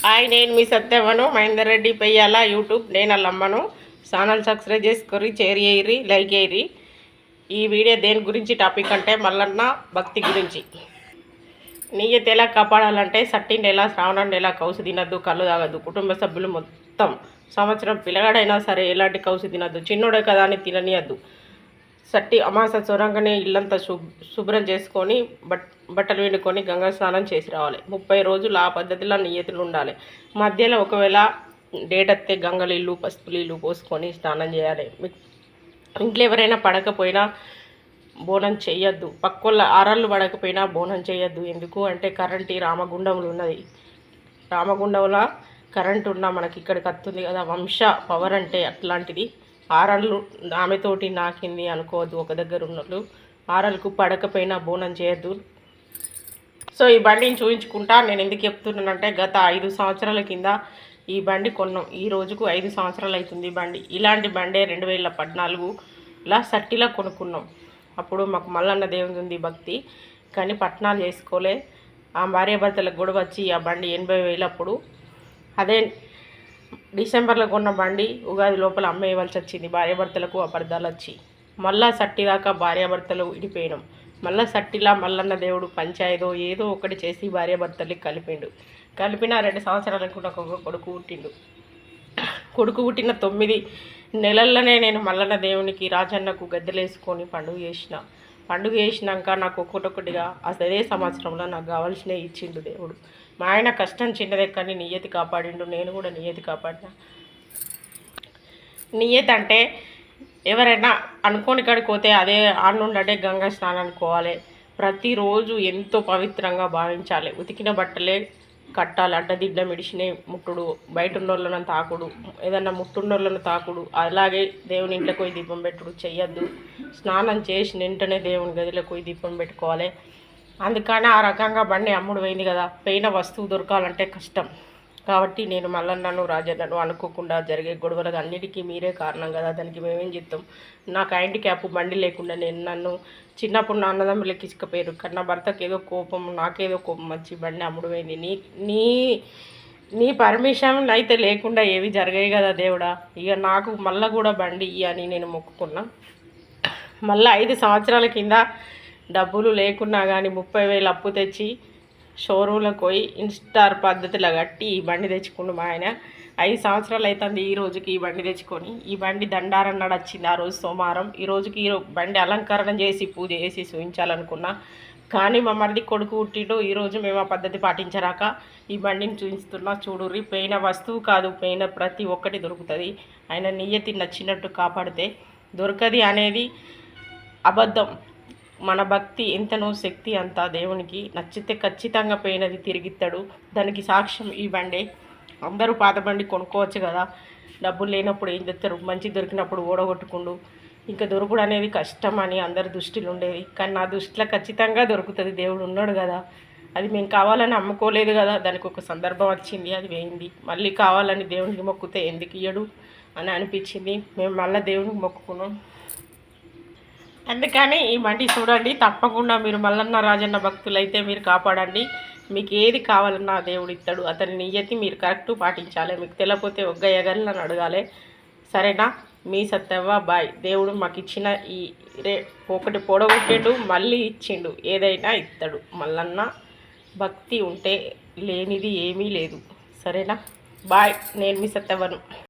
Hi, నేను మీ సత్యవను Mahender Reddy Peyyala YouTube నేను అమ్మను. ఛానల్ సబ్స్క్రైబ్ చేసుకొని షేర్ చేయరి, లైక్ చేయరి. ఈ వీడియో దేని గురించి టాపిక్ అంటే మల్లన్న భక్తి గురించి. నియతి ఎలా కాపాడాలంటే సట్టి నెల శ్రావణ నెల కౌసు తినద్దు, కళ్ళు తాగద్దు. కుటుంబ సభ్యులు మొత్తం సంవత్సరం పిల్లగాడైనా సరే ఎలాంటి కౌసు తినద్దు. చిన్నోడే కదా అని తిననియద్దు. సట్టి అమాస చొరంగానే ఇల్లంతా శుభ్రం చేసుకొని బట్టలు వండుకొని గంగా స్నానం చేసి రావాలి. 30 రోజులు ఆ పద్ధతిలో నియతులు ఉండాలి. మధ్యలో ఒకవేళ డేట్ వస్తే గంగలీళ్ళు పసుపు నీళ్ళు పోసుకొని స్నానం చేయాలి. ఇంట్లో ఎవరైనా పడకపోయినా బోనం చేయొద్దు. పక్కోళ్ళ ఆరాళ్ళు పడకపోయినా బోనం చేయొద్దు. ఎందుకు అంటే కరెంటు రామగుండంలో ఉన్నది. రామగుండంలో కరెంటు ఉన్నా మనకి ఇక్కడికి వస్తుంది కదా, వంశ పవర్ అంటే అట్లాంటిది. ఆరళ్ళు ఆమెతోటి నాకింది అనుకోవద్దు. ఒక దగ్గర ఉన్నట్లు ఆరళ్ళకు పడకపోయినా బోనం చేయొద్దు. సో ఈ బండిని చూపించుకుంటా నేను ఎందుకు చెప్తున్నానంటే గత 5 సంవత్సరాల కింద ఈ బండి కొన్నాం. ఈ రోజుకు 5 సంవత్సరాలు అవుతుంది బండి. ఇలాంటి బండే 2014లో సట్టిలో కొనుక్కున్నాం. అప్పుడు మాకు మల్లన్న దేవుని ఉంది భక్తి, కానీ పట్నాలు చేసుకోలే. ఆ భార్యాభర్తలకు గొడవ వచ్చి ఆ బండి 80,000 అప్పుడు. అదే డిసెంబర్లో కొన్న బండి ఉగాది లోపల అమ్మేయవలసి వచ్చింది. భార్యాభర్తలకు అబద్ధాలు వచ్చి మళ్ళా సట్టి దాకా భార్యాభర్తలు విడిపోయినాం. మళ్ళీ సట్టిలా మల్లన్న దేవుడు పంచాయదో ఏదో ఒకటి చేసి భార్యాభర్తలకి కలిపిన 2 సంవత్సరాలకు నాకు ఒక కొడుకు పుట్టిండు. కొడుకు పుట్టిన 9 నెలల్లోనే నేను మల్లన్న దేవునికి రాజన్నకు గద్దెలేసుకొని పండుగ చేసినాక నాకు ఒక్కొక్కటిగా అదే సంవత్సరంలో నాకు కావాల్సినవి ఇచ్చిండు దేవుడు. మా ఆయన కష్టం చిన్నదే కానీ నియతి కాపాడిండు. నేను కూడా నియతి కాపాడినా. నియతి అంటే ఎవరైనా అనుకోని కాడికి పోతే అదే ఆడుండే గంగా స్నానానికి పోవాలి. ప్రతిరోజు ఎంతో పవిత్రంగా భావించాలి. ఉతికిన బట్టలే కట్టాలి. అడ్డదిడ్డ మిడిసినే ముట్టుడు, బయట ఉన్నోళ్ళను తాకుడు, ఏదన్నా ముట్టున్నోళ్ళను తాకుడు, అలాగే దేవుని ఇంట్లోకి పోయి దీపం పెట్టుడు చెయ్యొద్దు. స్నానం చేసి వెంటనే దేవుని గదిలోకి పోయి దీపం పెట్టుకోవాలి. అందుకని ఆ రకంగా బండి అమ్ముడు పోయింది కదా. పోయిన వస్తువు దొరకాలంటే కష్టం. కాబట్టి నేను మల్లన్నను రాజన్నను అనుకోకుండా జరిగే గొడవలకు అన్నిటికీ మీరే కారణం కదా, దానికి మేమేం చెప్తాం. నాకు హ్యాండిక్యాప్ బండి లేకుండా నన్ను చిన్నప్పుడు నా అన్నదమ్ములు ఎక్కించకపోయారు. కానీ నా భర్తకు ఏదో కోపం, నాకేదో కోపం వచ్చి బండి అమ్ముడు పోయింది. నీ పర్మిషన్ అయితే లేకుండా ఏవి జరిగాయి కదా దేవుడా. ఇక నాకు మళ్ళీ కూడా బండి అని నేను మొక్కుకున్నా. మళ్ళీ 5 సంవత్సరాల కింద డబ్బులు లేకున్నా కానీ 30,000 అప్పు తెచ్చి షోరూంలోకి పోయి ఇన్స్టార్ పద్ధతిలో కట్టి ఈ బండి తెచ్చుకుండు మా ఆయన. 5 సంవత్సరాలు అవుతుంది ఈ రోజుకి ఈ బండి తెచ్చుకొని. ఈ బండి దండారం నాడు వచ్చింది ఆ రోజు సోమవారం. ఈ రోజుకి బండి అలంకరణ చేసి పూజ చేసి చూపించాలనుకున్నా, కానీ మా మరిది కొడుకు పుట్టిండు. ఈరోజు మేము ఆ పద్ధతి పాటించరాక ఈ బండిని చూపిస్తున్నా. చూడుర్రి, పోయిన వస్తువు కాదు, పోయిన ప్రతి ఒక్కటి దొరుకుతుంది. ఆయన నియతి నచ్చినట్టు కాపాడితే దొరకది అనేది అబద్ధం. మన భక్తి ఎంతనో శక్తి అంతా దేవునికి. నచ్చితే ఖచ్చితంగా పోయినది తిరిగిస్తాడు. దానికి సాక్ష్యం ఈ బండే. అందరూ పాత బండి కొనుక్కోవచ్చు కదా, డబ్బులు లేనప్పుడు ఏం తెస్తారు. మంచి దొరికినప్పుడు ఓడగొట్టుకుండు. ఇంకా దొరుకుడు అనేది కష్టం అని అందరి దృష్టిలో ఉండేది. కానీ నా దృష్టిలో ఖచ్చితంగా దొరుకుతుంది. దేవుడు ఉన్నాడు కదా. అది మేము కావాలని అమ్ముకోలేదు కదా, దానికి ఒక సందర్భం వచ్చింది, అది వేయింది. మళ్ళీ కావాలని దేవునికి మొక్కితే ఎందుకు ఇయ్యడు అని అనిపించింది. మేము మళ్ళీ దేవునికి మొక్కుకున్నాం. అందుకని ఈ బండి చూడండి. తప్పకుండా మీరు మల్లన్న రాజన్న భక్తులైతే మీరు కాపాడండి. మీకు ఏది కావాలన్నా దేవుడు ఇస్తాడు. అతని నియతి మీరు కరెక్ట్ పాటించాలి. మీకు తెలియకపోతే ఒగ్గయ్యగలని అడగాలి. సరేనా? మీ సత్యవ్వ బాయ్. దేవుడు మాకు ఇచ్చిన ఒకటి పొడగొట్టిండు, మళ్ళీ ఇచ్చిండు. ఏదైనా ఇస్తాడు. మల్లన్న భక్తి ఉంటే లేనిది ఏమీ లేదు. సరేనా? బాయ్. నేను మీ సత్యవ్వను.